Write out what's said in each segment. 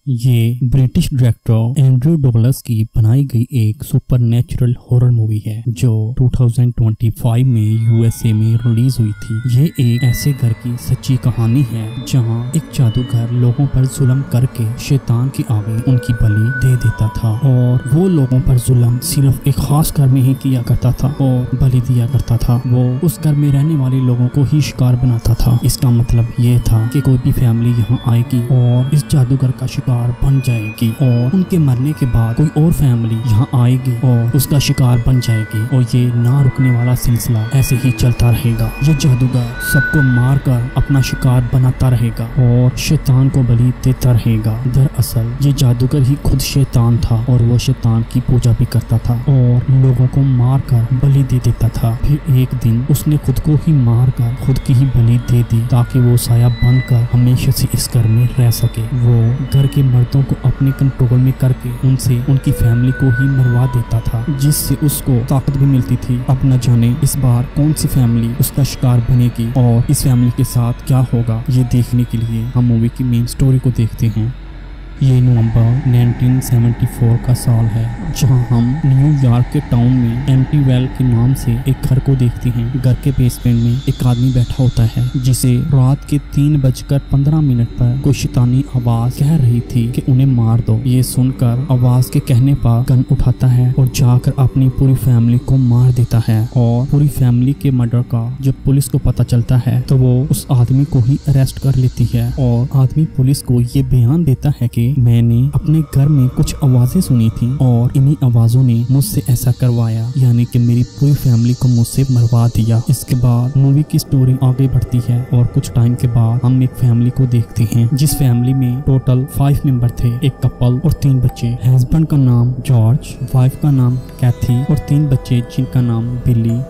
ये British director Andrew Douglas की बनाई गई एक सुपरनैचुरल हॉरर मूवी है जो 2025 में यूएसए में रिलीज हुई थी। ये एक ऐसे घर की सच्ची कहानी है जहां एक जादूगर लोगों पर जुल्म करके शैतान की आगे उनकी बलि दे देता था और वो लोगों पर जुल्म सिर्फ एक खास घर में ही किया करता था और बलि दिया करता था। वो उस घर में रहने वाले लोगों को ही शिकार बनाता था। इसका मतलब ये था कि कोई भी फैमिली यहाँ आएगी और इस जादूगर का शिकार बन जाएगी और उनके मरने के बाद कोई और फैमिली यहाँ आएगी और उसका शिकार बन जाएगी और ये ना रुकने वाला सिलसिला ऐसे ही चलता रहेगा। ये जादूगर सबको मारकर अपना शिकार बनाता रहेगा और शैतान को बलि देता रहेगा। दरअसल ये जादूगर ही खुद शैतान था और वो शैतान की पूजा भी करता था और लोगों को मारकर बलि दे देता था। फिर एक दिन उसने खुद को ही मारकर खुद की ही बलि दे दी ताकि वो साया बनकर हमेशा से इस घर में रह सके। वो घर के मर्दों को अपने कंट्रोल में करके उनसे उनकी फैमिली को ही मरवा देता था जिससे उसको ताकत भी मिलती थी। अब न जाने इस बार कौन सी फैमिली उसका शिकार बनेगी और इस फैमिली के साथ क्या होगा। ये देखने के लिए हम मूवी की मेन स्टोरी को देखते हैं। ये नवंबर 1974 का साल है जहां हम न्यूयॉर्क के टाउन में एम्प्टीवेल के नाम से एक घर को देखते हैं। घर के बेसमेंट में एक आदमी बैठा होता है जिसे रात के 3:15 पर कोई शैतानी आवाज कह रही थी कि उन्हें मार दो। ये सुनकर आवाज के कहने पर गन उठाता है और जाकर अपनी पूरी फैमिली को मार देता है और पूरी फैमिली के मर्डर का जब पुलिस को पता चलता है तो वो उस आदमी को ही अरेस्ट कर लेती है और आदमी पुलिस को ये बयान देता है कि मैंने अपने घर में कुछ आवाजें सुनी थी और इन्हीं आवाजों ने मुझसे ऐसा करवाया, यानी कि मेरी पूरी फैमिली को मुझसे मरवा दिया। इसके बाद मूवी की स्टोरी आगे बढ़ती है और कुछ टाइम के बाद हम एक फैमिली को देखते हैं जिस फैमिली में टोटल 5 मेंबर थे, एक कपल और 3 बच्चे। हस्बैंड का नाम जॉर्ज, वाइफ का नाम कैथी और 3 बच्चे जिनका नाम बिली,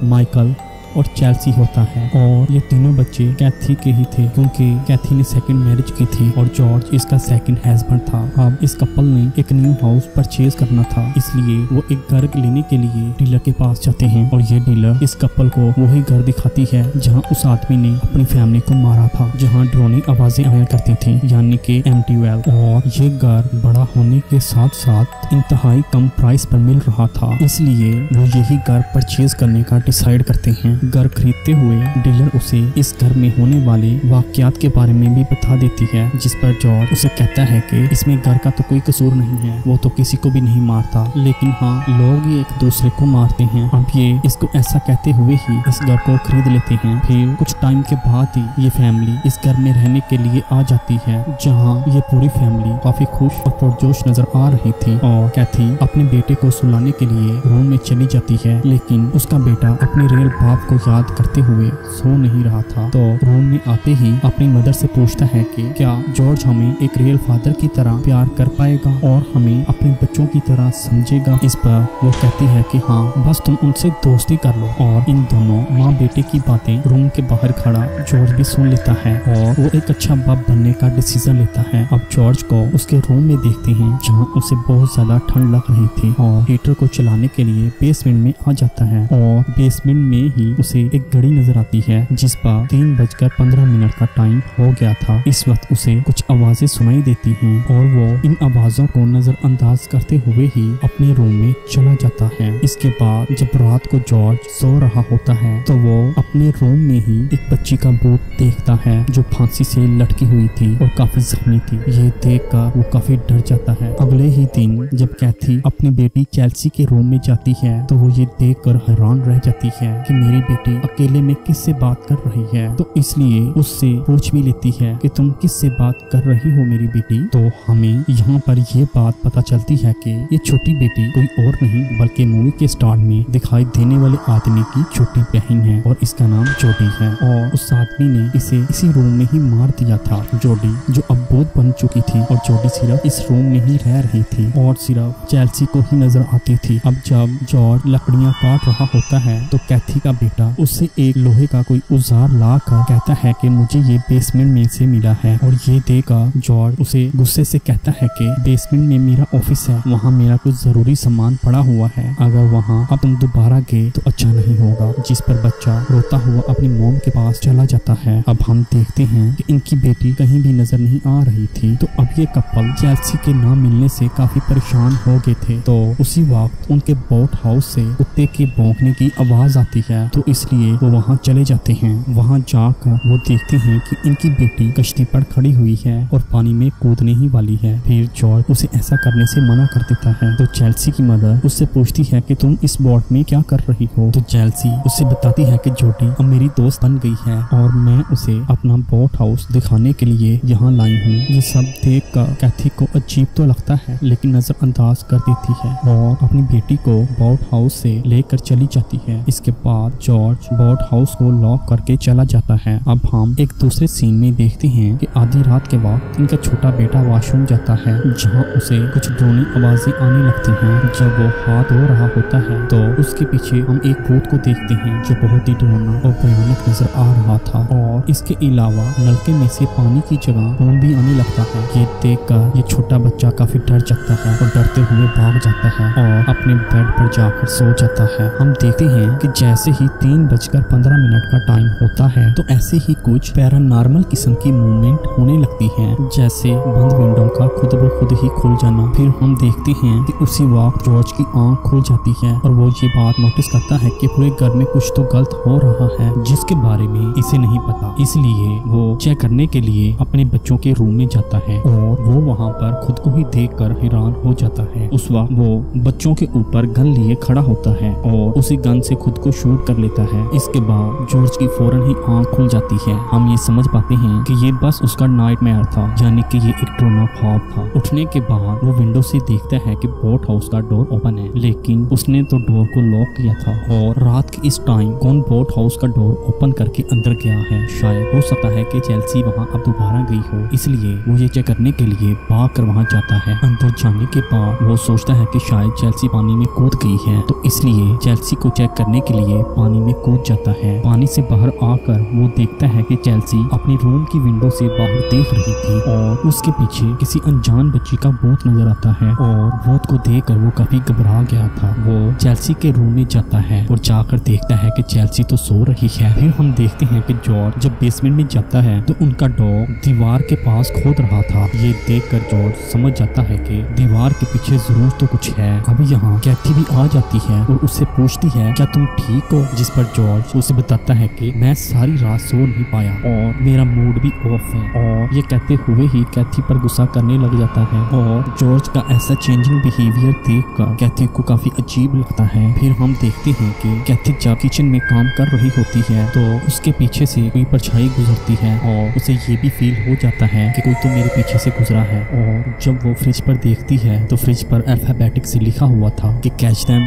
माइकल और चेल्सी होता है। और ये तीनों बच्चे कैथी के ही थे क्योंकि कैथी ने सेकंड मैरिज की थी और जॉर्ज इसका सेकंड हस्बैंड था। अब इस कपल ने एक न्यू हाउस परचेज करना था, इसलिए वो एक घर लेने के लिए डीलर के पास जाते हैं और ये डीलर इस कपल को वही घर दिखाती है जहाँ उस आदमी ने अपनी फैमिली को मारा था, जहाँ ड्रोनी आवाजें आया करती थी, यानी कि एम्प्टीवेल। और ये घर बड़ा होने के साथ साथ इंतहाई कम प्राइस पर मिल रहा था, इसलिए वो यही घर परचेज करने का डिसाइड करते हैं। घर खरीदते हुए डीलर उसे इस घर में होने वाले वाकयात के बारे में भी बता देती है, जिस पर जॉर्ज उसे कहता है कि इसमें घर का तो कोई कसूर नहीं है, वो तो किसी को भी नहीं मारता, लेकिन हाँ लोग ही एक दूसरे को मारते हैं। अब ये इसको ऐसा कहते हुए ही इस घर को खरीद लेते हैं। फिर कुछ टाइम के बाद ही ये फैमिली इस घर में रहने के लिए आ जाती है, जहाँ ये पूरी फैमिली काफी खुश और पुरजोश नजर आ रही थी और कैथी अपने बेटे को सुलाने के लिए रूम में चली जाती है, लेकिन उसका बेटा अपने रियल बाप को याद करते हुए सो नहीं रहा था। तो रूम में आते ही अपनी मदर से पूछता है कि क्या जॉर्ज हमें एक रियल फादर की तरह प्यार कर पाएगा और हमें अपने बच्चों की तरह समझेगा। इस पर वो कहती है कि हाँ बस तुम उनसे दोस्ती कर लो। और इन दोनों माँ बेटे की बातें रूम के बाहर खड़ा जॉर्ज भी सुन लेता है और वो एक अच्छा बाप बनने का डिसीजन लेता है। अब जॉर्ज को उसके रूम में देखते हैं जहाँ उसे बहुत ज्यादा ठंड लग रही थी और हीटर को चलाने के लिए बेसमेंट में आ जाता है और बेसमेंट में ही उसे एक घड़ी नजर आती है जिस पर 3:15 का टाइम हो गया था। इस वक्त उसे कुछ आवाजें सुनाई देती हैं और वो इन आवाजों को नजरअंदाज करते हुए ही अपने रूम में चला जाता है। इसके बाद जब रात को जॉर्ज सो रहा होता है तो वो अपने रूम में ही एक बच्ची का बूट देखता है जो फांसी से लटकी हुई थी और काफी जख्मी थी। ये देखकर वो काफी डर जाता है। अगले ही दिन जब कैथी अपनी बेटी चेल्सी के रूम में जाती है तो वो ये देखकर हैरान रह जाती है कि मेरी बेटी अकेले में किससे बात कर रही है, तो इसलिए उससे पूछ भी लेती है कि तुम किससे बात कर रही हो मेरी बेटी। तो हमें यहाँ पर ये बात पता चलती है कि ये छोटी बेटी कोई और नहीं बल्कि मूवी के स्टार्ट में दिखाई देने वाले आदमी की छोटी बहन है और इसका नाम जोडी है। और उस आदमी ने इसे इसी रूम में ही मार दिया था। जोडी जो अब बोध बन चुकी थी और जोडी सिर्फ इस रूम में ही रह रही थी और सिर्फ चेल्सी को ही नजर आती थी। अब जब जॉर्ज लकड़ियाँ काट रहा होता है तो कैथी का बेटा बेटा उससे एक लोहे का कोई औजार ला कर कहता है कि मुझे ये बेसमेंट में से मिला है, और ये देकर जॉर्ज उसे गुस्से से कहता है कि बेसमेंट में मेरा ऑफिस है, वहाँ मेरा कुछ जरूरी सामान पड़ा हुआ है, अगर वहाँ अब तुम दोबारा गए तो अच्छा नहीं होगा। जिस पर बच्चा रोता हुआ अपनी मॉम के पास चला जाता है। अब हम देखते हैं कि इनकी बेटी कहीं भी नजर नहीं आ रही थी। तो अब ये कपल चेल्सी के ना मिलने से काफी परेशान हो गए थे। तो उसी वक्त उनके बोट हाउस से कुत्ते के भौंकने की आवाज आती है, तो इसलिए वो वहाँ चले जाते हैं। वहाँ जाकर वो देखते हैं कि इनकी बेटी कश्ती पर खड़ी हुई है और पानी में कूदने ही वाली है। फिर जॉर्ज उसे ऐसा करने से मना कर देता है। तो चेल्सी की मदर उससे पूछती है कि तुम इस बोट में क्या कर रही हो। तो चेल्सी उससे बताती है कि जोडी अब मेरी दोस्त बन गई है और मैं उसे अपना बोट हाउस दिखाने के लिए यहाँ लाई हूँ। ये सब देख कर कैथी को अजीब तो लगता है, लेकिन नजरअंदाज कर देती है और अपनी बेटी को बोट हाउस से लेकर चली जाती है। इसके बाद जॉर्ज बोट हाउस को लॉक करके चला जाता है। अब हम एक दूसरे सीन में देखते हैं कि आधी रात के वक्त इनका छोटा बेटा वॉशरूम जाता है, जहाँ उसे कुछ ड्रोनी आवाजें आने लगती हैं। जब वो हाथ धो रहा होता है तो उसके पीछे हम एक भूत को देखते हैं जो बहुत ही डरावना और भयानक नजर आ रहा था, और इसके अलावा नलके में से पानी की जगह खून भी आने लगता है। ये देखकर ये छोटा बच्चा काफी डर जाता है और डरते हुए भाग जाता है और अपने बेड पर जाकर सो जाता है। हम देखते हैं कि जैसे ही 3:15 का टाइम होता है तो ऐसे ही कुछ पैरानॉर्मल किस्म की मूवमेंट होने लगती है, जैसे बंद विंडो का खुद ब खुद ही खुल जाना। फिर हम देखते हैं कि उसी वक्त जॉर्ज की आंख खुल जाती है और वो ये बात नोटिस करता है कि पूरे घर में कुछ तो गलत हो रहा है, जिसके बारे में इसे नहीं पता। इसलिए वो चेक करने के लिए अपने बच्चों के रूम में जाता है और वो वहाँ पर खुद को ही देखकर हैरान हो जाता है। उस वक्त वो बच्चों के ऊपर गन लिए खड़ा होता है और उसी गन से खुद को शूट कर लेता है। इसके बाद जॉर्ज की फौरन ही आंख खुल जाती है। हम ये समझ पाते हैं कि ये बस उसका नाइटमेयर था, यानी कि ये एक डरावना ख्वाब था। उठने के बाद वो विंडो से देखता है कि बोट हाउस का डोर ओपन है, लेकिन उसने तो डोर को लॉक किया था और रात के इस टाइम कौन बोट हाउस का डोर ओपन करके अंदर गया है। शायद हो सकता है कि चेल्सी वहाँ अब दोबारा गई हो, इसलिए वो ये चेक करने के लिए भाग कर वहाँ जाता है। अंदर जाने के बाद वो सोचता है कि शायद चेल्सी पानी में कूद गई है, तो इसलिए चेल्सी को चेक करने के लिए पानी में कूद जाता है। पानी से बाहर आकर वो देखता है कि चेल्सी अपनी रूम की विंडो से बाहर देख रही थी और उसके पीछे किसी अनजान बच्ची का भूत नजर आता है और भूत को देखकर वो काफी घबरा गया था। वो चेल्सी के रूम में जाता है और जाकर देखता है कि चेल्सी तो सो रही है। फिर हम देखते हैं कि जॉर्ज जब बेसमेंट में जाता है तो उनका डॉग दीवार के पास खोद रहा था। ये देखकर जॉर्ज समझ जाता है कि दीवार के पीछे जरूर तो कुछ है। अब यहाँ कैथी भी आ जाती है और उससे पूछती है क्या तुम ठीक हो, जिस पर जॉर्ज उसे बताता है कि मैं सारी रात सो नहीं पाया और मेरा मूड भी ऑफ है। और ये कहते हुए ही कैथी पर गुस्सा करने लग जाता है और जॉर्ज का ऐसा चेंजिंग बिहेवियर देखकर कैथी को काफी अजीब लगता है। फिर हम देखते हैं कि कैथी जब किचन में काम कर रही होती है तो उसके पीछे से कोई परछाई गुजरती है और उसे ये भी फील हो जाता है कि कोई तो मेरे पीछे से गुजरा है। और जब वो फ्रिज पर देखती है तो फ्रिज पर अल्फाबेटिक से लिखा हुआ था कि catch them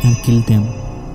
and kill them,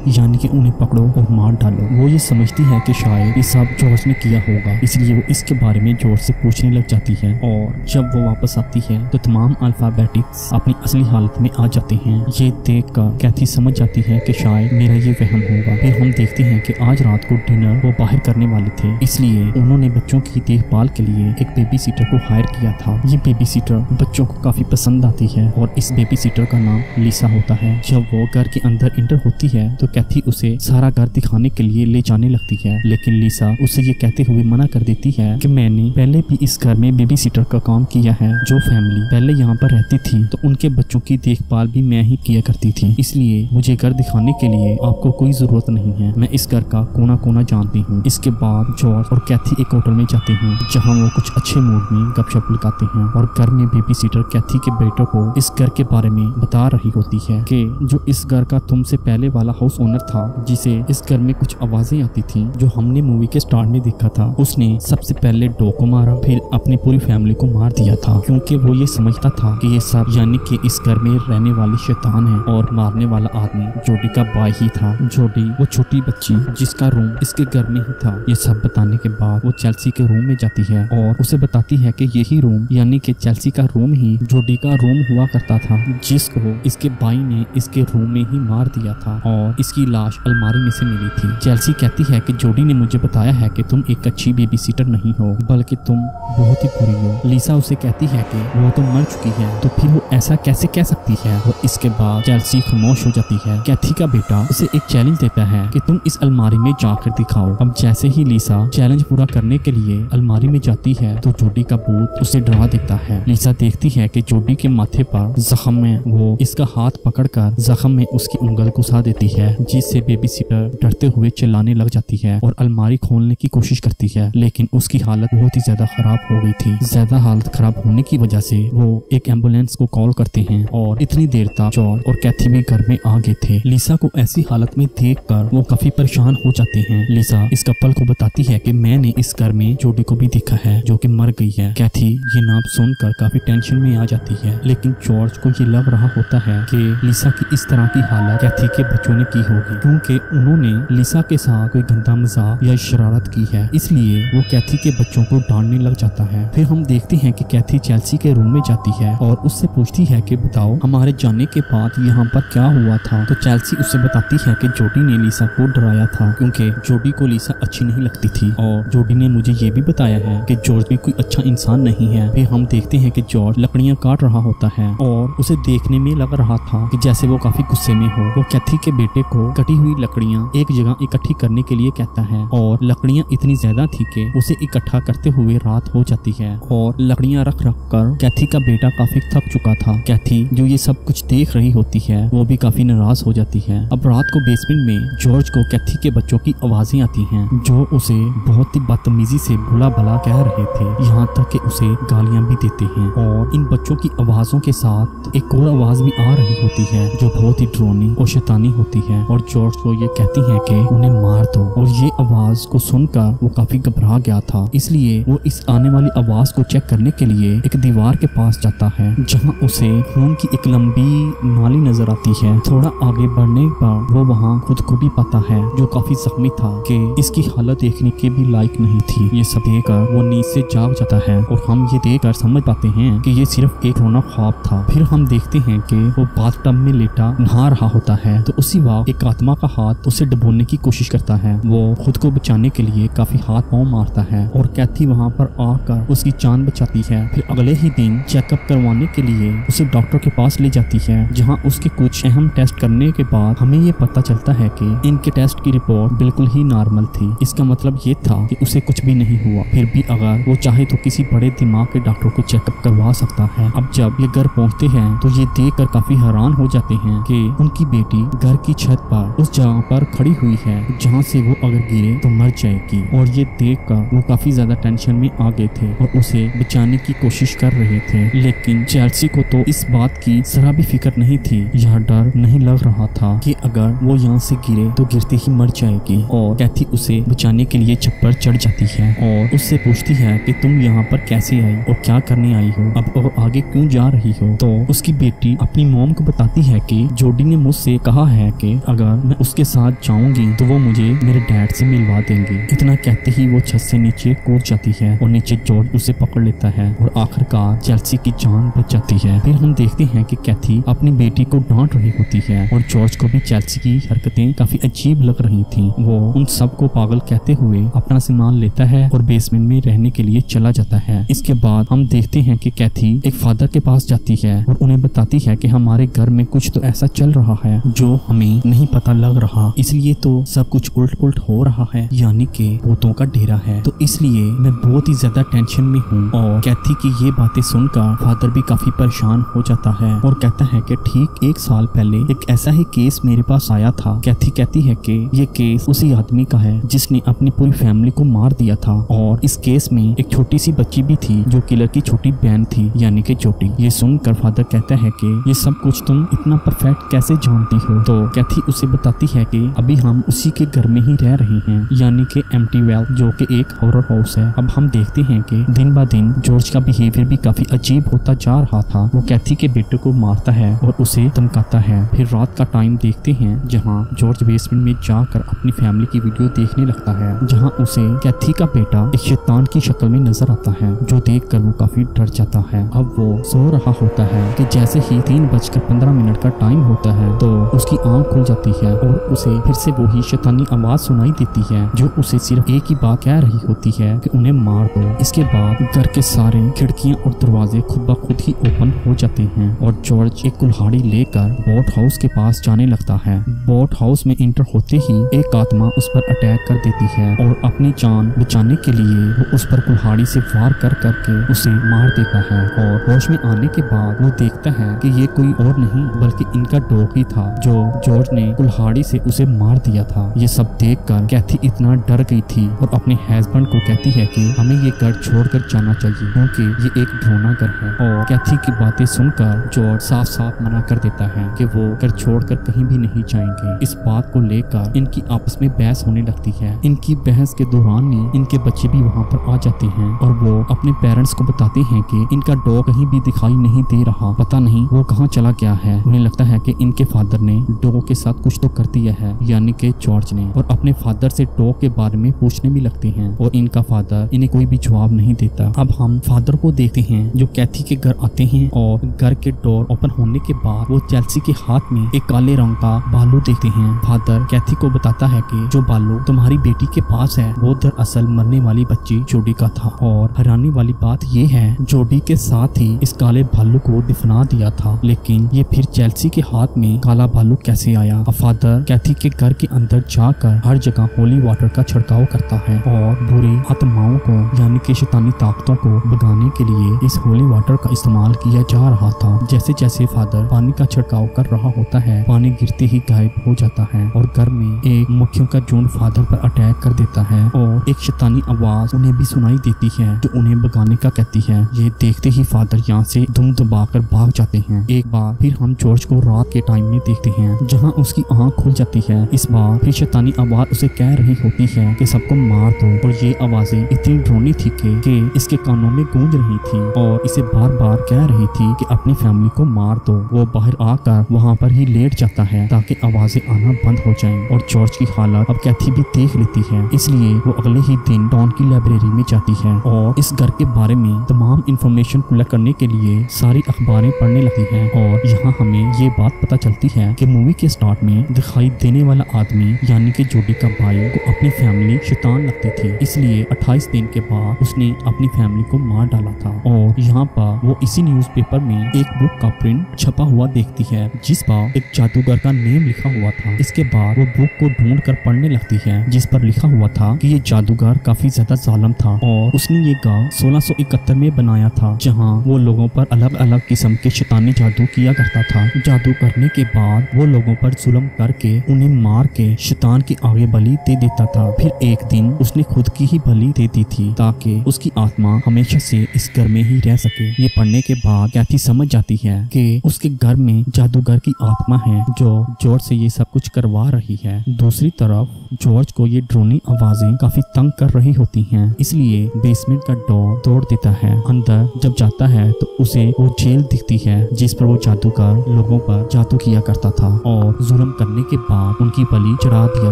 यानी कि उन्हें पकड़ो और मार डालो। वो ये समझती है कि शायद ये सब जॉर्ज ने किया होगा, इसलिए वो इसके बारे में जॉर्ज से पूछने लग जाती है। और जब वो वापस आती है तो तमाम अल्फाबेटिक्स अपनी असली हालत में आ जाते हैं। ये देखकर कैथी समझ जाती है कि शायद मेरा ये वहम होगा। फिर हम देखते हैं कि आज रात को डिनर वो बाहर करने वाले थे, इसलिए उन्होंने बच्चों की देखभाल के लिए एक बेबी सीटर को हायर किया था। ये बेबी सीटर बच्चों को काफी पसंद आती है और इस बेबी सीटर का नाम लिसा होता है। जब वो घर के अंदर इंटर होती है तो कैथी उसे सारा घर दिखाने के लिए ले जाने लगती है, लेकिन लिसा उसे ये कहते हुए मना कर देती है कि मैंने पहले भी इस घर में बेबी सीटर का काम किया है। जो फैमिली पहले यहाँ पर रहती थी तो उनके बच्चों की देखभाल भी मैं ही किया करती थी, इसलिए मुझे घर दिखाने के लिए आपको कोई जरूरत नहीं है। मैं इस घर का कोना कोना जानती हूँ। इसके बाद जॉर्ज और कैथी एक होटल में जाते हैं जहाँ वो कुछ अच्छे मूड में गपशप लगाते हैं और घर में बेबी सीटर कैथी के बेटों को इस घर के बारे में बता रही होती है कि जो इस घर का तुमसे पहले वाला हाउस ओनर था, जिसे इस घर में कुछ आवाजें आती थी जो हमने मूवी के स्टार्ट में देखा था, उसने सबसे पहले डॉग को मारा, फिर अपनी पूरी फैमिली को मार दिया था, क्योंकि वो ये समझता था कि ये सब यानी कि इस घर में रहने वाली शैतान है और मारने वाला आदमी जोडी का भाई ही था। जोडी वो छोटी बच्ची जिसका रूम इसके घर में ही था। ये सब बताने के बाद वो चेल्सी के रूम में जाती है और उसे बताती है कि यही रूम यानी कि चेल्सी का रूम ही जोडी का रूम हुआ करता था, जिसको इसके भाई ने इसके रूम में ही मार दिया था और इसकी लाश अलमारी में से मिली थी। चेल्सी कहती है कि जोडी ने मुझे बताया है कि तुम एक अच्छी बेबी सीटर नहीं हो, बल्कि तुम बहुत ही बुरी हो। लिसा उसे कहती है कि वो तो मर चुकी है, तो फिर वो ऐसा कैसे कह सकती है। और इसके बाद चेल्सी खामोश हो जाती है। कैथी का बेटा उसे एक चैलेंज देता है कि तुम इस अलमारी में जाकर दिखाओ। अब जैसे ही लिसा चैलेंज पूरा करने के लिए अलमारी में जाती है तो जोडी का भूत उसे डरा देता है। लिसा देखती है कि जोडी के माथे पर जख्म है। वो इसका हाथ पकड़कर जख्म में उसकी उंगल घुसा देती है, जिससे बेबी सीटर डरते हुए चिल्लाने लग जाती है और अलमारी खोलने की कोशिश करती है, लेकिन उसकी हालत बहुत ही ज्यादा खराब हो गई थी। ज्यादा हालत खराब होने की वजह से वो एक एम्बुलेंस को कॉल करते हैं और इतनी देर तक जॉर्ज और कैथी भी घर में आ गए थे। लिसा को ऐसी हालत में देखकर वो काफी परेशान हो जाते हैं। लिसा इस कपल को बताती है कि मैंने इस घर में जोडी को भी देखा है जो कि मर गई है। कैथी ये नाम सुनकर काफी टेंशन में आ जाती है, लेकिन जॉर्ज को ये लग रहा होता है कि लिसा की इस तरह की हालत कैथी के बच्चों ने की होगी, क्योंकि उन्होंने लिसा के साथ कोई गंदा मजाक या शरारत की है, इसलिए वो कैथी के बच्चों को डांटने लग जाता है। फिर हम देखते हैं कि कैथी चेल्सी के रूम में जाती है और उससे पूछती है कि बताओ हमारे जाने के बाद यहाँ पर क्या हुआ था। तो चेल्सी उससे बताती है कि जोडी ने लिसा को डराया था, क्योंकि जोडी को लिसा अच्छी नहीं लगती थी, और जोडी ने मुझे ये भी बताया है कि जॉर्ज भी कोई अच्छा इंसान नहीं है। फिर हम देखते हैं कि जॉर्ज लकड़ियां काट रहा होता है और उसे देखने में लग रहा था कि जैसे वो काफी गुस्से में हो। वो कैथी के बेटे को कटी हुई लकड़ियां एक जगह इकट्ठी करने के लिए कहता है, और लकड़ियां इतनी ज्यादा थी कि उसे इकट्ठा करते हुए रात हो जाती है, और लकड़ियां रख रख कर कैथी का बेटा काफी थक चुका था। कैथी जो ये सब कुछ देख रही होती है वो भी काफी नाराज हो जाती है। अब रात को बेसमेंट में जॉर्ज को कैथी के बच्चों की आवाजें आती हैं, जो उसे बहुत ही बदतमीजी से भला भला कह रहे थे, यहाँ तक कि उसे गालियां भी देते हैं। और इन बच्चों की आवाजों के साथ एक और आवाज भी आ रही होती है जो बहुत ही डरावनी और शैतानी होती है, और जॉर्ज को ये कहती है कि उन्हें मार दो। और ये आवाज को सुनकर वो काफी घबरा गया था, इसलिए वो इस आने वाली आवाज को चेक करने के लिए एक दीवार के पास जाता है, जहाँ उसे खून की एक लंबी नाली नजर आती है। थोड़ा आगे बढ़ने पर वो वहाँ खुद को भी पाता है, जो काफी जख्मी था, कि इसकी हालत देखने के भी लायक नहीं थी। ये सब देखकर वो नींद से जाग जाता है और हम ये देखकर समझ पाते हैं कि ये सिर्फ एक रोना ख्वाब था। फिर हम देखते हैं कि वो बाथटब में लेटा नहा रहा होता है, तो उसी वक्त एक आत्मा का हाथ उसे डुबोने की कोशिश करता है। वो खुद को बचाने के लिए काफी हाथ पांव मारता है और कैथी वहाँ पर आकर उसकी जान बचाती है। फिर अगले ही दिन चेकअप करवाने के लिए उसे डॉक्टर के पास ले जाती है, जहाँ उसके कुछ अहम टेस्ट करने के बाद हमें ये पता चलता है कि इनके टेस्ट की रिपोर्ट बिल्कुल ही नॉर्मल थी। इसका मतलब ये था कि उसे कुछ भी नहीं हुआ। फिर भी अगर वो चाहे तो किसी बड़े दिमाग के डॉक्टर को चेकअप करवा सकता है। अब जब ये घर पहुंचते हैं तो ये देखकर काफी हैरान हो जाते हैं कि उनकी बेटी घर की छत पर उस जगह पर खड़ी हुई है जहाँ से वो अगर गिरे तो मर जाएगी। और ये देखकर वो काफी ज्यादा टेंशन में आ गए थे और उसे बचाने की कोशिश कर रहे थे, लेकिन चेल्सी को तो इस बात की जरा भी फिक्र नहीं थी। यह डर नहीं लग रहा था कि अगर वो यहाँ से गिरे तो गिरते ही मर जाएगी। और कैथी उसे बचाने के लिए छत पर चढ़ जाती है और उससे पूछती है कि तुम यहाँ पर कैसे आई और क्या करने आई हो, अब और आगे क्यों जा रही हो। तो उसकी बेटी अपनी मॉम को बताती है कि जोडी ने मुझसे कहा है कि अगर मैं उसके साथ जाऊंगी तो वो मुझे मेरे डैड से मिलवा देंगे। इतना कहते ही वो छत से नीचे कूद जाती है और नीचे जॉर्ज उसे पकड़ लेता है और आखिरकार चेल्सी की जान बच जाती है। फिर हम देखते हैं कि कैथी अपनी बेटी को डांट रही होती है और जॉर्ज को भी चेल्सी की हरकतें काफी अजीब लग रही थी। वो उन सबको पागल कहते हुए अपना सामान लेता है और बेसमेंट में रहने के लिए चला जाता है। इसके बाद हम देखते हैं कि कैथी एक फादर के पास जाती है और उन्हें बताती है कि हमारे घर में कुछ तो ऐसा चल रहा है जो हमें नहीं पता लग रहा, इसलिए तो सब कुछ उल्ट पुल्ट हो रहा है, यानी कि भूतों का डेरा है। तो इसलिए मैं बहुत ही ज्यादा टेंशन में हूँ। और कैथी की ये बातें सुनकर फादर भी काफी परेशान हो जाता है और कहता है कि ठीक 1 साल पहले एक ऐसा ही केस मेरे पास आया था। कैथी कहती है कि ये केस उसी आदमी का है जिसने अपनी पूरी फैमिली को मार दिया था, और इस केस में एक छोटी सी बच्ची भी थी जो किलर की छोटी बहन थी, यानी कि जोडी। ये सुनकर फादर कहता है कि ये सब कुछ तुम इतना परफेक्ट कैसे जानती हो। तो कैथी उसे बताती है कि अभी हम उसी के घर में ही रह रहे हैं, यानी कि एम्प्टीवेल, जो कि एक हॉरर हाउस है। अब हम देखते हैं कि दिन ब दिन जॉर्ज का बिहेवियर भी काफी अजीब होता जा रहा था। वो कैथी के बेटे को मारता है और उसे धमकाता है। फिर रात का टाइम देखते हैं जहाँ जॉर्ज बेसमेंट में जाकर अपनी फैमिली की वीडियो देखने लगता है, जहाँ उसे कैथी का बेटा एक शैतान की शक्ल में नजर आता है, जो देखकर वो काफी डर जाता है। अब वो सो रहा होता है कि जैसे ही 3:15 का टाइम होता है तो उसकी आंख खुल जाती जाती है और उसे फिर से वही शैतानी आवाज सुनाई देती है जो उसे सिर्फ एक ही बात कह रही होती है कि उन्हें मार दो। इसके बाद घर के सारे खिड़कियां और दरवाजे खुद ब खुद ही ओपन हो जाते हैं और जॉर्ज एक कुल्हाड़ी लेकर बोट हाउस के पास जाने लगता है। बोट हाउस में इंटर होते ही एक आत्मा उस पर अटैक कर देती है और अपनी जान बचाने के लिए वो उस पर कुल्हाड़ी से वार कर करके उसे मार देता है और होश में आने के बाद वो देखता है कि ये कोई और नहीं बल्कि इनका डॉग ही था जो जॉर्ज ने कुल्हाड़ी से उसे मार दिया था। ये सब देखकर कैथी इतना डर गई थी और अपने हस्बैंड को कहती है कि हमें ये घर छोड़कर जाना चाहिए क्योंकि ये एक ढोना घर है। और कैथी की बातें सुनकर जॉर्ज साफ साफ मना कर देता है कि वो घर छोड़कर कहीं भी नहीं जाएंगे। इस बात को लेकर इनकी आपस में बहस होने लगती है। इनकी बहस के दौरान ही इनके बच्चे भी वहाँ पर आ जाते हैं और वो अपने पेरेंट्स को बताते हैं कि इनका डॉग कहीं भी दिखाई नहीं दे रहा, पता नहीं वो कहाँ चला गया है। उन्हें लगता है कि इनके फादर ने डॉग के साथ कुछ तो कर दिया है, यानी कि जॉर्ज ने, और अपने फादर से डॉग के बारे में पूछने भी लगते हैं और इनका फादर इन्हें कोई भी जवाब नहीं देता। अब हम फादर को देखते हैं जो कैथी के घर आते हैं और घर के डोर ओपन होने के बाद वो चेल्सी के हाथ में एक काले रंग का भालू देखते हैं। फादर कैथी को बताता है कि जो भालू तुम्हारी बेटी के पास है वो दरअसल मरने वाली बच्ची जोडी का था और हैरानी वाली बात ये है जोडी के साथ ही इस काले भालू को दफना दिया था, लेकिन ये फिर चेल्सी के हाथ में काला भालू कैसे आया। फादर कैथी के घर के अंदर जाकर हर जगह होली वाटर का छिड़काव करता है और बुरी आत्माओं को यानी कि शैतानी ताकतों को भगाने के लिए इस होली वाटर का इस्तेमाल किया जा रहा था। जैसे जैसे फादर पानी का छिड़काव कर रहा होता है पानी गिरते ही गायब हो जाता है और घर में एक मक्खियों का झुंड फादर पर अटैक कर देता है और एक शैतानी आवाज उन्हें भी सुनाई देती है जो उन्हें भगाने का कहती है। ये देखते ही फादर यहाँ से दुम दबाकर भाग जाते हैं। एक बार फिर हम जॉर्ज को रात के टाइम में देखते हैं जहाँ उसकी आंख खुल जाती है। इस बार फिर शैतानी आवाज उसे कह रही होती है कि सबको मार दो और ये आवाजें इतनी ड्रोनी थी कि इसके कानों में गूंज रही थी और इसे बार बार कह रही थी कि अपनी फैमिली को मार दो। वो बाहर आकर वहाँ पर ही लेट जाता है ताकि आवाजें आना बंद हो जाएं और जॉर्ज की हालत अब कैथी भी देख लेती है, इसलिए वो अगले ही दिन टाउन की लाइब्रेरी में जाती है और इस घर के बारे में तमाम इंफॉर्मेशन कलेक्ट करने के लिए सारी अखबारें पढ़ने लगती है। और यहाँ हमें ये बात पता चलती है कि मूवी के स्टार्ट में दिखाई देने वाला आदमी यानी कि जोडी का भाई को अपनी फैमिली शैतान लगती थी, इसलिए 28 दिन के बाद उसने अपनी फैमिली को मार डाला था। और यहाँ पर वो इसी न्यूज़पेपर में एक बुक का प्रिंट छपा हुआ देखती है जिस पर एक जादूगर का नेम लिखा हुआ था। इसके बाद वो बुक को ढूंढ कर पढ़ने लगती है जिस पर लिखा हुआ था कि ये जादूगर काफी ज्यादा जालिम था और उसने ये गांव 1671 में बनाया था जहाँ वो लोगों पर अलग अलग किस्म के शैतानी जादू किया करता था। जादू करने के बाद वो लोगों पर जुल्म करके उन्हें मार के शैतान की आगे बलि दे देता था। फिर एक दिन उसने खुद की ही बलि दे दी थी ताकि उसकी आत्मा हमेशा से इस घर में ही रह सके। ये पढ़ने के बाद कैथी समझ जाती है कि उसके घर में जादूगर की आत्मा है जो जॉर्ज से ये सब कुछ करवा रही है। दूसरी तरफ जॉर्ज को ये ड्रोनी आवाजें काफी तंग कर रही होती हैं, इसलिए बेसमेंट का डोर तोड़ देता है। अंदर जब जाता है तो उसे वो जेल दिखती है जिस पर वो जादूगर लोगों पर जादू किया करता था और जुल्म करने के बाद उनकी बलि चढ़ा दिया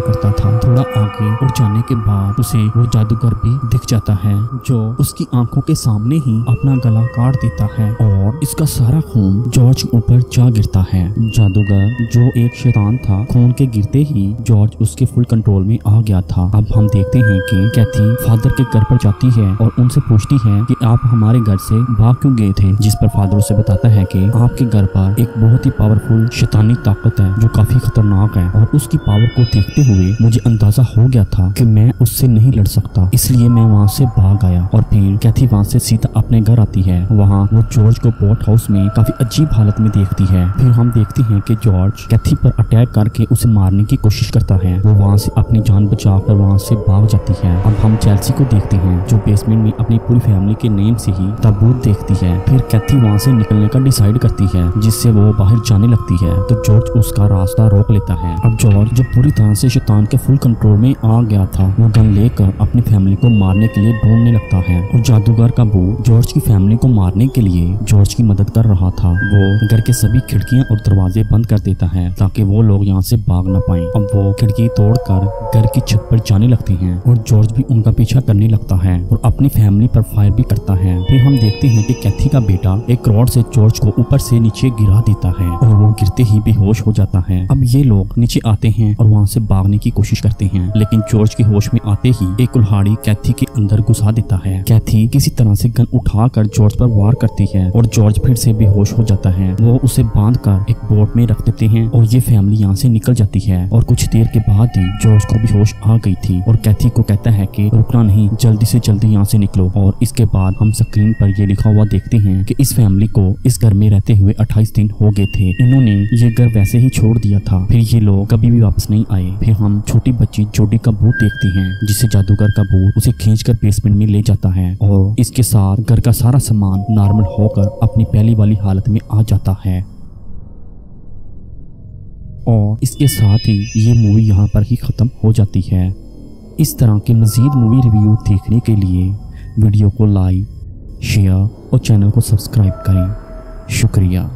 करता था। थोड़ा आगे उड़ जाने के बाद उसे वो जादूगर भी दिख जाता है जो उसकी आंखों के सामने ही अपना गला काट देता है और इसका सारा खून जॉर्ज ऊपर जा गिरता है। जादूगर जो एक शैतान था, खून के गिरते ही जॉर्ज उसके फुल कंट्रोल में आ गया था। अब हम देखते हैं कि कैथी फादर के घर पर जाती है और उनसे पूछती है कि आप हमारे घर से भाग क्यों गए थे, जिस पर फादर उसे बताता है कि आपके घर पर एक बहुत ही पावरफुल शैतानी ताकत है जो काफी खतरनाक है और उसकी पावर को देखते हुए मुझे अंदाजा हो गया था कि मैं उससे नहीं लड़ सकता, इसलिए मैं वहाँ से भाग आया। और फिर कैथी वहाँ से सीधा अपने घर आती है। वहाँ वो जॉर्ज को बोट हाउस में काफी अजीब हालत में देखती है। फिर हम देखते हैं कि जॉर्ज कैथी पर अटैक करके उसे मारने की कोशिश करता है। वो वहाँ से अपनी जान बचाकर वहाँ से भाग जाती है। अब हम चेल्सी को देखते हैं जो बेसमेंट में अपनी पूरी फैमिली के नेम से ही ताबूत देखती है। फिर कैथी वहाँ से निकलने का डिसाइड करती है जिससे वो बाहर जाने लगती है तो जॉर्ज उसका रास्ता रोक लेता है। अब जॉर्ज जो पूरी तरह से शैतान के फुल कंट्रोल में आ गया था वो गन लेकर अपनी फैमिली को मारने के लिए ढूंढने लगता है और जादूगर का भूत जॉर्ज की फैमिली को मारने के लिए जॉर्ज की मदद कर रहा था। वो घर के सभी खिड़कियां और दरवाजे बंद कर देता है ताकि वो लोग यहाँ से भाग न पाएं। अब वो खिड़की तोड़कर घर की छत पर जाने लगते हैं और जॉर्ज भी उनका पीछा करने लगता है और अपनी फैमिली पर फायर भी करता है। फिर हम देखते हैं कि कैथी का बेटा एक रॉड से जॉर्ज को ऊपर से नीचे गिरा देता है और वो गिरते ही बेहोश हो जाता है। अब अब ये लोग नीचे आते हैं और वहाँ से भागने की कोशिश करते हैं, लेकिन जॉर्ज के होश में आते ही एक कुल्हाड़ी कैथी के अंदर घुसा देता है। कैथी किसी तरह से गन उठाकर जॉर्ज पर वार करती है और जॉर्ज फिर से बेहोश हो जाता है। वो उसे बांधकर एक बोट में रख देते हैं और ये फैमिली यहाँ से निकल जाती है। और कुछ देर के बाद ही जॉर्ज को बेहोश आ गई थी और कैथी को कहता है कि रुकना नहीं, जल्दी से जल्दी यहाँ से निकलो। और इसके बाद हम स्क्रीन पर ये लिखा हुआ देखते हैं कि इस फैमिली को इस घर में रहते हुए 28 दिन हो गए थे। इन्होंने ये घर वैसे ही छोड़ दिया था, फिर ये लोग कभी भी वापस नहीं आए। फिर हम छोटी बच्ची जोडी का भूत देखते हैं, जिसे जादूगर का भूत उसे खींचकर बेसमेंट में ले जाता है और इसके साथ घर का सारा सामान नॉर्मल होकर अपनी पहली वाली हालत में आ जाता है। और इसके साथ ही ये मूवी यहाँ पर ही खत्म हो जाती है। इस तरह के मज़ीद मूवी रिव्यू देखने के लिए वीडियो को लाइक, शेयर और चैनल को सब्सक्राइब करें। शुक्रिया।